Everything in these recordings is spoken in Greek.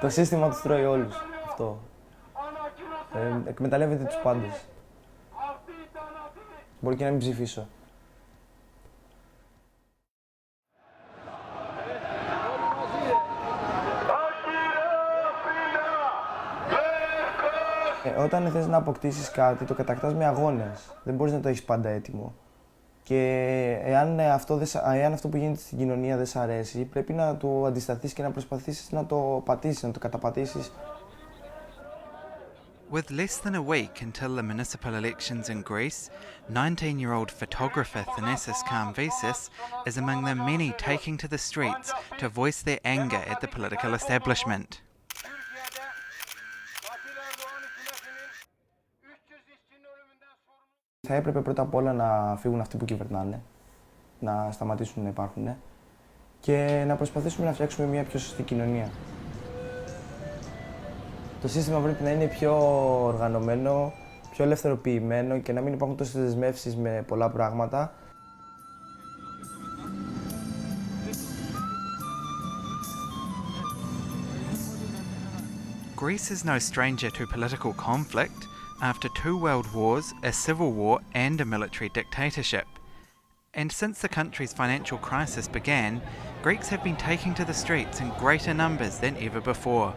Το σύστημα τους τρώει όλους. Αυτό. Εκμεταλλεύεται τους πάντες. Μπορεί και να μην ψηφίσω. Όταν θες να αποκτήσεις κάτι, το κατακτάς με αγώνες. Δεν μπορείς να το έχεις πάντα έτοιμο. Και εάν αυτό που γίνεται στην κοινωνία δεν σ' αρέσει, πρέπει να το αντισταθείς και να προσπαθήσεις να το πατήσεις, να το καταπατήσεις. With less than a week until the municipal elections in Greece, 19-year-old photographer Thanasis Kamvisis is among the many taking to the streets to voice their anger at the political establishment. Θα έπρεπε πρώτα απ' όλα να φύγουν αυτοί που κυβερνάνε, να σταματήσουν να υπάρχουν και να προσπαθήσουμε να φτιάξουμε μια πιο σωστή κοινωνία. Το σύστημα πρέπει να είναι πιο οργανωμένο, πιο ελευθερωποιημένο και να μην υπάρχουν τόσες δεσμεύσεις με πολλά πράγματα. Greece is no stranger to political conflict. After 2 world wars, a civil war and a military dictatorship. And since the country's financial crisis began, Greeks have been taking to the streets in greater numbers than ever before.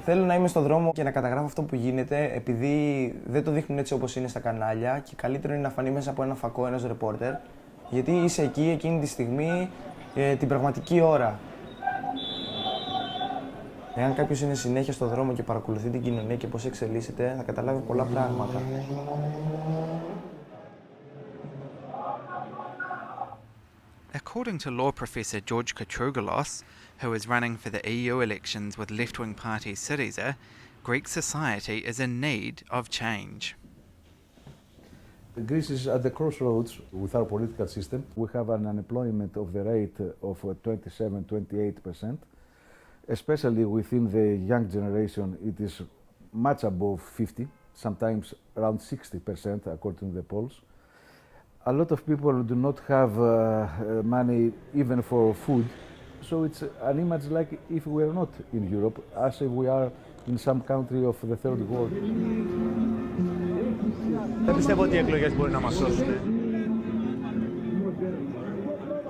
Θέλω να είμαι στον δρόμο και να καταγράφω αυτό που γίνεται, επειδή δεν το δείχνουν έτσι όπως είναι στα κανάλια και καλύτερο είναι να φανεί μέσα από ένα φακό ένας ρεπόρτερ, γιατί είσαι εκεί εκείνη τη στιγμή, την πραγματική ώρα. Εάν κάποιος είναι συνέχεια στον δρόμο και παρακολουθεί την κοινωνία και πώς εξελίσσεται, θα καταλάβει πολλά πράγματα. According to law professor George Katrougalos, who is running for the EU elections with left-wing party Syriza, Greek society is in need of change. Greece is at the crossroads with our political system. We have an unemployment of the rate of 27-28%. Especially within the young generation, it is much above 50, sometimes around 60% according to the polls. A lot of people do not have money even for food, so it's an image like if we are not in Europe, as if we are in some country of the third world. Δεν πιστεύω ότι οι εκλογές μπορεί να μας σώσουν.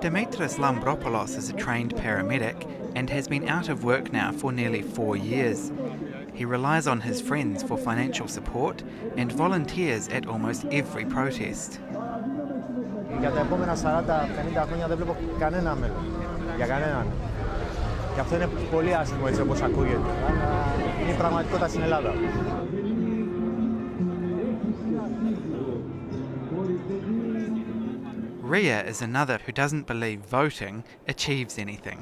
Dimitris Lambropoulos is a trained paramedic and has been out of work now for nearly 4 years. He relies on his friends for financial support and volunteers at almost every protest. Για τα επόμενα 40-50 χρόνια δεν βλέπω κανένα μέλλον. Για κανέναν. Και αυτό είναι πολύ άσχημο έτσι όπως ακούγεται. Αλλά είναι η πραγματικότητα στην Ελλάδα. Ria is another who doesn't believe voting achieves anything.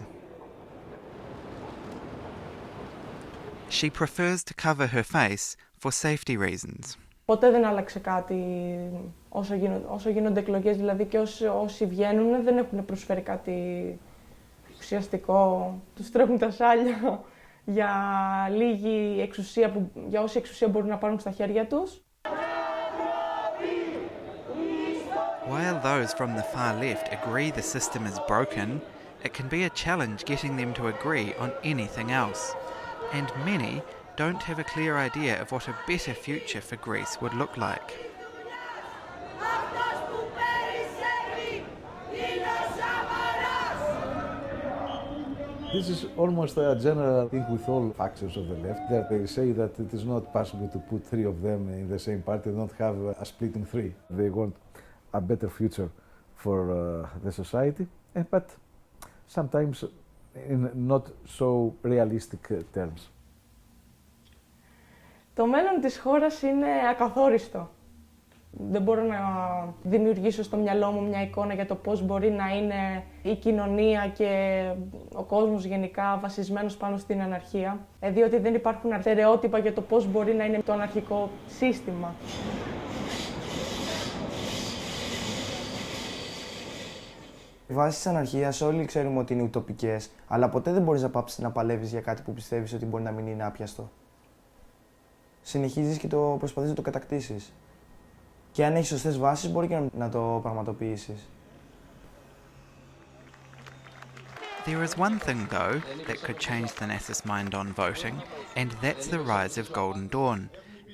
She prefers to cover her face for safety reasons. Ποτέ δεν άλλαξε κάτι όσο γίνονται εκλογές, δηλαδή και όσοι βγαίνουν δεν έχουν προσφέρει κάτι ουσιαστικό. Τους τρέχουν τα σάλια για λίγη εξουσία, για όση εξουσία μπορούν να πάρουν στα χέρια τους. While those from the far left agree the system is broken, it can be a challenge getting them to agree on anything else. And many don't have a clear idea of what a better future for Greece would look like. This is almost a general thing with all factions of the left, that they say that it is not possible to put 3 of them in the same party, they don't have a split in 3. They want a better future for the society, but sometimes in not so realistic terms. Το μέλλον της χώρας είναι ακαθόριστο. Δεν μπορώ να δημιουργήσω στο μυαλό μου μια εικόνα για το πώς μπορεί να είναι η κοινωνία και ο κόσμος γενικά βασισμένος πάνω στην αναρχία, διότι δεν υπάρχουν στερεότυπα για το πώς μπορεί να είναι το αναρχικό σύστημα. Οι βάσεις της αναρχίας όλοι ξέρουμε ότι είναι ουτοπικές, αλλά ποτέ δεν μπορείς να πάψεις να παλεύεις για κάτι που πιστεύεις ότι μπορεί να μην είναι άπιαστο. Συνεχίζεις και το προσπαθείς να το κατακτήσεις. Και αν έχεις σωστές βάσεις, μπορεί και να το πραγματοποιήσεις. There is one thing, though, that could change Thanasis' mind on voting, and that's the rise of Golden Dawn,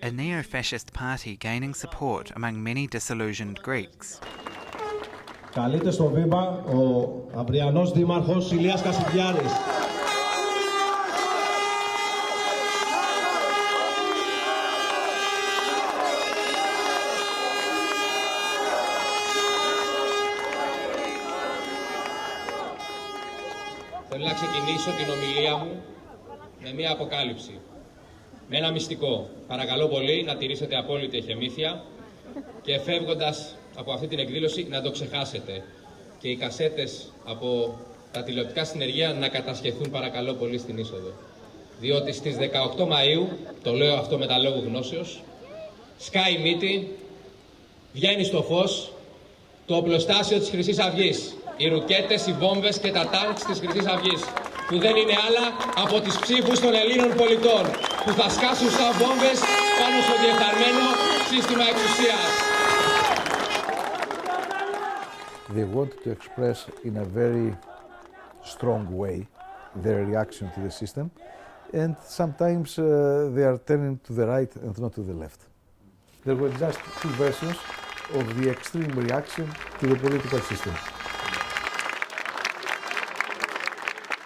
a neo-fascist party gaining support among many disillusioned Greeks. Καλείται στο βήμα ο αυριανός δήμαρχος Ηλίας Κασιδιάρης. Θέλω να ξεκινήσω την ομιλία μου με μια αποκάλυψη. Με ένα μυστικό. Παρακαλώ πολύ να τηρήσετε απόλυτη εχεμήθεια και φεύγοντας από αυτή την εκδήλωση να το ξεχάσετε. Και οι κασέτες από τα τηλεοπτικά συνεργεία να κατασχεθούν παρακαλώ πολύ στην είσοδο. Διότι στις 18 Μαΐου, το λέω αυτό με τα λόγου γνώσεως, σκάει η μύτη, βγαίνει στο φως το οπλοστάσιο της Χρυσής Αυγής. Οι ρουκέτες, οι βόμβες και τα τάγκς της Χρυσής Αυγής, που δεν είναι άλλα από τις ψήφους των Ελλήνων πολιτών, που θα σκάσουν σαν βόμβες πάνω στο διεφθαρμένο σύστημα εξουσίας. They want to express in a very strong way their reaction to the system, and sometimes they are turning to the right and not to the left. There were just two versions of the extreme reaction to the political system.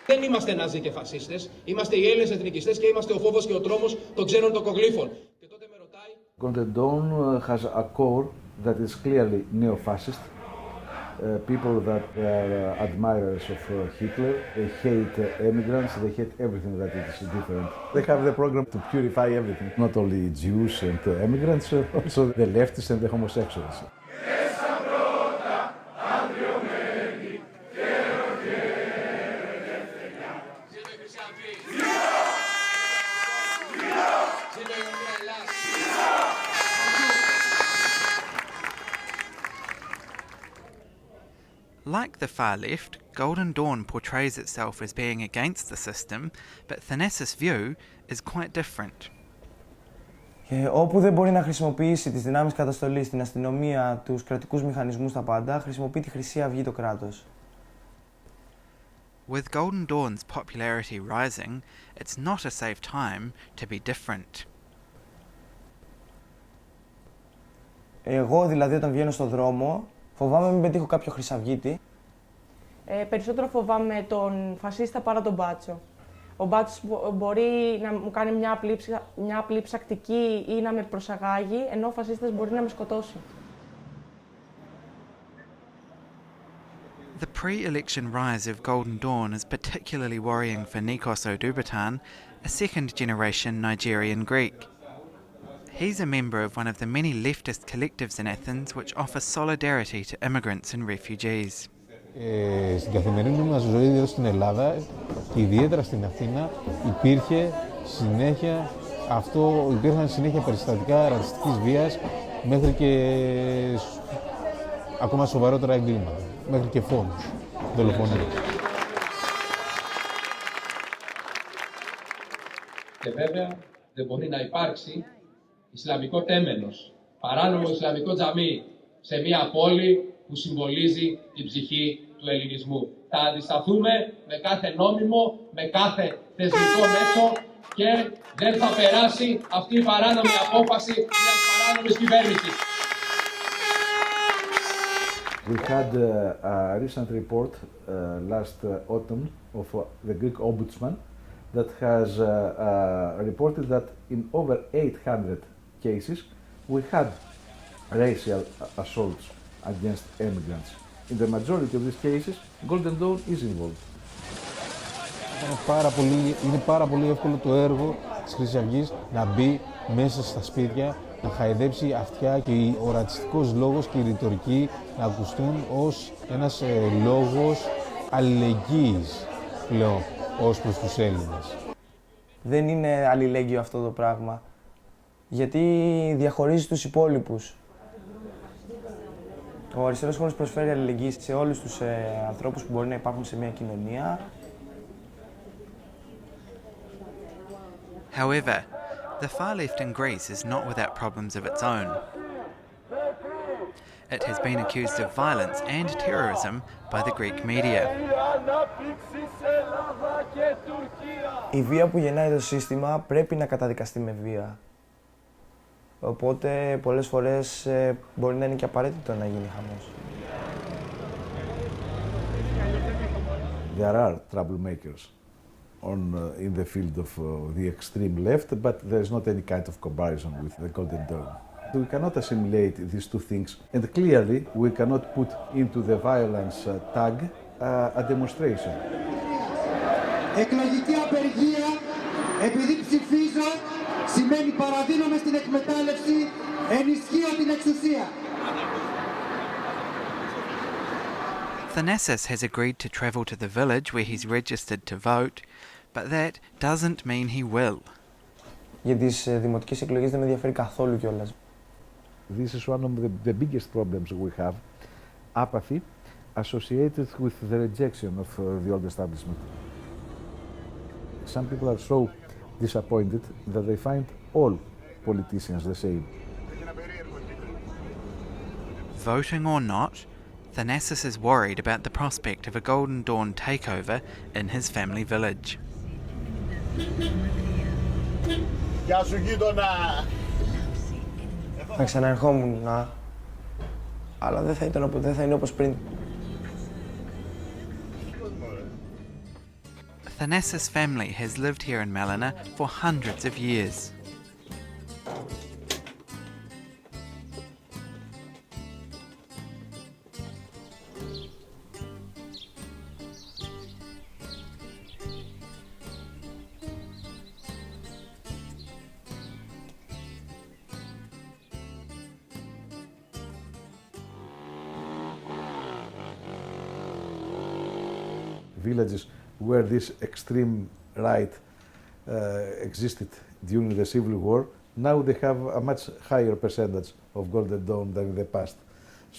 Δεν είμαστε ναζί και φασίστες, είμαστε οι Έλληνες εθνικιστές και είμαστε ο φόβος και ο τρόμος των ξένων τοκογλύφων. Και τότε με ρωτάει... Golden Dawn has a core that is clearly neo-fascist. People that are admirers of Hitler, they hate immigrants, they hate everything that is different. They have the program to purify everything, not only Jews and immigrants, also the leftists and the homosexuals. Like the far left, Golden Dawn portrays itself as being against the system, but Thanasis' view is quite different. Όπου δεν μπορεί να χρησιμοποιήσει τις δυνάμεις καταστολής, την αστυνομία, τους κρατικούς μηχανισμούς, τα πάντα, χρησιμοποιεί τη Χρυσή Αυγή το κράτος. With Golden Dawn's popularity rising, it's not a safe time to be different. Εγώ δηλαδή όταν βγαίνω στον δρόμο, φοβάμαι μην πετύχω κάποιο χρυσαυγίτη. Περισσότερο φοβάμαι τον φασίστα παρά τον μπάτσο. Ο μπάτσος μπορεί να μου κάνει μια απλή ψακτική ή να με προσαγάγει, ενώ ο φασίστας μπορεί να με σκοτώσει. The pre-election rise of Golden Dawn is particularly worrying for Nikos Oudoubataan, a second-generation Nigerian Greek. He's a member of one of the many leftist collectives in Athens which offer solidarity to immigrants and refugees. Στην καθημερινή μας ζωή εδώ στην Ελλάδα και ιδιαίτερα στην Αθήνα υπήρχαν συνέχεια περιστατικά ρατσιστικής βίας μέχρι και ακόμα σοβαρότερα εγκλήματα, μέχρι και φόνους, δολοφονίες. Και βέβαια δεν μπορεί να υπάρξει Ισλαμικό τέμενος, παράνομο Ισλαμικό τζαμί σε μια πόλη που συμβολίζει την ψυχή του ελληνισμού. Θα αντισταθούμε με κάθε νόμιμο, με κάθε θεσμικό μέσο και δεν θα περάσει αυτή η παράνομη απόφαση μιας παράνομης κυβέρνησης. We had a recent report last autumn of the Greek Ombudsman that has reported that in over 800 cases we had racial assaults against immigrants. In the majority of these cases, Golden Dawn is involved. Είναι πάρα πολύ εύκολο το έργο της Χρυσής Αυγής να μπει μέσα στα σπίτια, να χαϊδέψει αυτιά και ο ρατσιστικός λόγος και η ρητορική να ακουστούν ως ένας λόγος αλληλεγγύης πλέον ως προς τους Έλληνες. Δεν είναι αλληλέγγυο αυτό το πράγμα, γιατί διαχωρίζει τους υπόλοιπους. Ο αριστερός χώρος προσφέρει αλληλεγγύη σε όλους τους ανθρώπους που μπορεί να υπάρχουν σε μια κοινωνία. However, the far left in Greece is not without problems of its own. It has been accused of violence and terrorism by the Greek media. Η βία που γεννάει το σύστημα πρέπει να καταδικαστεί με βία. Οπότε πολλές φορές μπορεί να είναι και απαραίτητο να γίνει χαμός. There are troublemakers in the field of the extreme left, but there is not any kind of comparison with the Golden Dawn. We cannot assimilate these two things, and clearly we cannot put into the violence tag a demonstration. Εκλογική απεργία, επειδή ψηφίζω, σημαίνει παραδίνομαι στην εκμετάλλευση, ενισχύω την εξουσία. Thanasis has agreed to travel to the village where he's registered to vote, but that doesn't mean he will. Για τις δημοτικές εκλογές δεν με ενδιαφέρει καθόλου κιόλας. This is one of the biggest problems we have, apathy associated with the rejection of the old establishment. Some people are so disappointed that they find all politicians the same. Voting or not, Thanasis is worried about the prospect of a Golden Dawn takeover in his family village. Γεια σου γείτονα! Θα ξαναερχόμουν, αλλά δεν θα είναι όπως πριν. Thanasis' family has lived here in Malina for hundreds of years. Villages where this extreme right existed during the Civil War, now they have a much higher percentage of Golden Dawn than in the past.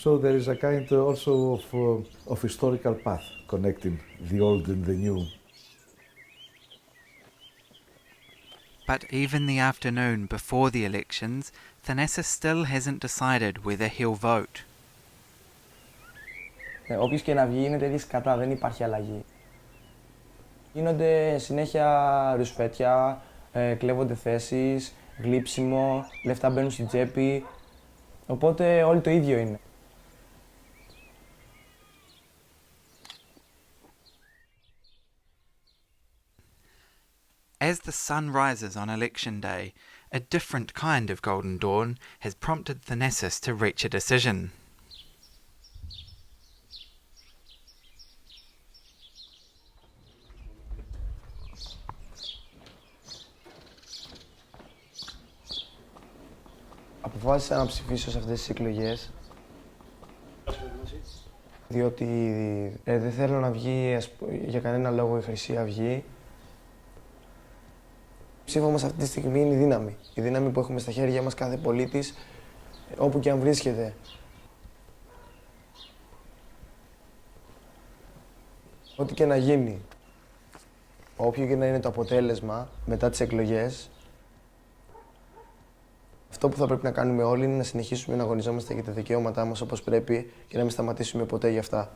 So there is a kind also of historical path connecting the old and the new. But even the afternoon before the elections, Thanasis still hasn't decided whether he'll vote. Όποιος και να βγει είναι τέτοιες κατά, δεν υπάρχει αλλαγή. Γίνονται συνέχεια ρουσφέτια, κλέβονται θέσεις, γλύψιμο, λεφτά μπαίνουν στην τσέπη, οπότε όλοι το ίδιο είναι. As the sun rises on election day, a different kind of Golden Dawn has prompted Thanasis to reach a decision. Αποφάσισα να ψηφίσω σε αυτές τις εκλογές, διότι δεν θέλω να βγει για κανένα λόγο η Χρυσή Αυγή. Ψήφο μας αυτή τη στιγμή είναι η δύναμη. Η δύναμη που έχουμε στα χέρια μας κάθε πολίτης, όπου και αν βρίσκεται. Ό,τι και να γίνει, όποιο και να είναι το αποτέλεσμα μετά τις εκλογές, αυτό που θα πρέπει να κάνουμε όλοι είναι να συνεχίσουμε να αγωνιζόμαστε για τα δικαιώματά μας όπως πρέπει και να μην σταματήσουμε ποτέ γι' αυτά.